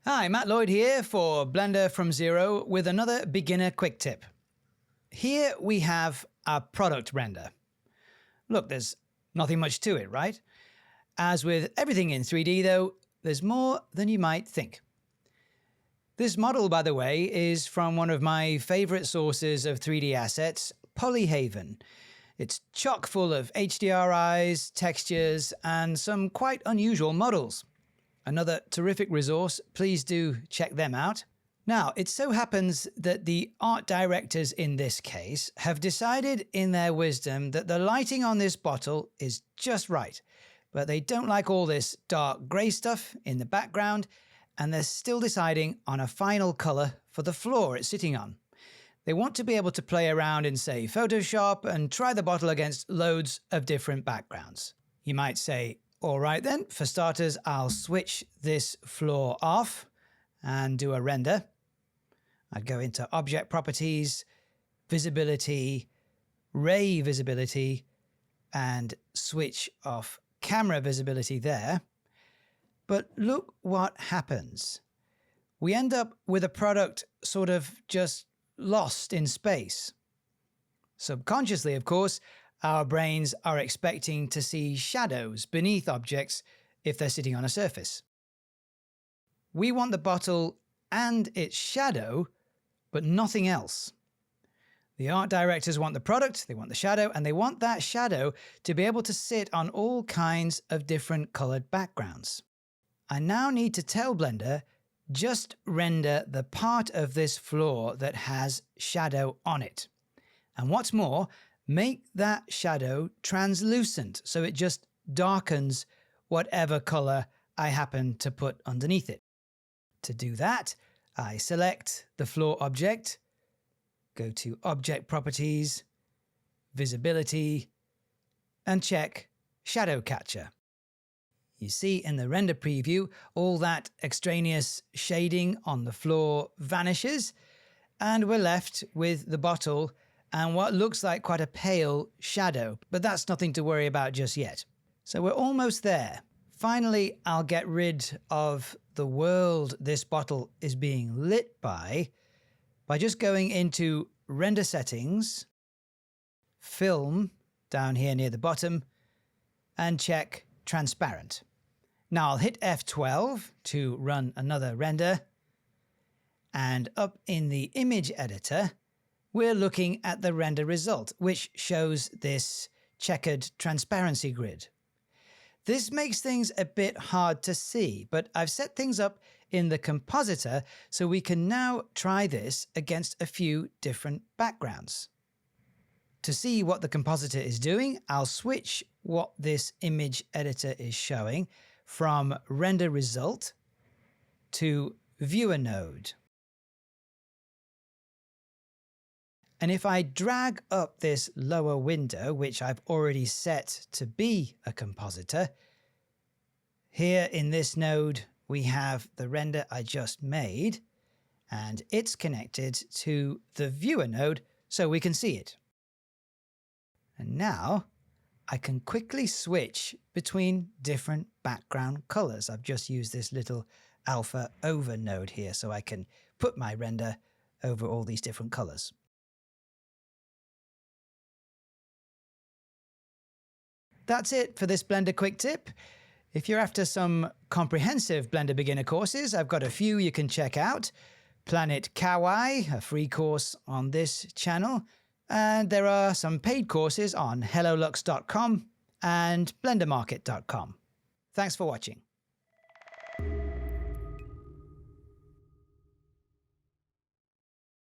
Hi, Matt Lloyd here for Blender from Zero with another beginner quick tip. Here we have our product render. Look, there's nothing much to it, right? As with everything in 3D though, there's more than you might think. This model, by the way, is from one of my favorite sources of 3D assets, Polyhaven. It's chock full of HDRIs, textures, and some quite unusual models. Another terrific resource, please do check them out. Now, it so happens that the art directors in this case have decided in their wisdom that the lighting on this bottle is just right, but they don't like all this dark grey stuff in the background, and they're still deciding on a final colour for the floor it's sitting on. They want to be able to play around in, say, Photoshop and try the bottle against loads of different backgrounds. You might say, all right then, for starters, I'll switch this floor off and do a render. I'd go into Object Properties, Visibility, Ray Visibility, and switch off Camera Visibility there. But look what happens. We end up with a product sort of just lost in space. Subconsciously, of course, our brains are expecting to see shadows beneath objects if they're sitting on a surface. We want the bottle and its shadow, but nothing else. The art directors want the product, they want the shadow, and they want that shadow to be able to sit on all kinds of different colored backgrounds. I now need to tell Blender, just render the part of this floor that has shadow on it. And what's more, make that shadow translucent, so it just darkens whatever color I happen to put underneath it. To do that, I select the floor object, go to Object Properties, Visibility, and check Shadow Catcher. You see in the render preview, all that extraneous shading on the floor vanishes, and we're left with the bottle and what looks like quite a pale shadow, but that's nothing to worry about just yet. So we're almost there. Finally, I'll get rid of the world this bottle is being lit by just going into Render Settings, Film, down here near the bottom, and check Transparent. Now I'll hit F12 to run another render, and up in the image editor, we're looking at the render result, which shows this checkered transparency grid. This makes things a bit hard to see, but I've set things up in the compositor so we can now try this against a few different backgrounds. To see what the compositor is doing, I'll switch what this image editor is showing from Render Result to Viewer Node. And if I drag up this lower window, which I've already set to be a compositor, here in this node we have the render I just made, and it's connected to the Viewer node so we can see it. And now I can quickly switch between different background colors. I've just used this little alpha over node here so I can put my render over all these different colors. That's it for this Blender quick tip. If you're after some comprehensive Blender beginner courses, I've got a few you can check out. Planet Kawai, a free course on this channel. And there are some paid courses on HelloLuxx.com and BlenderMarket.com. Thanks for watching.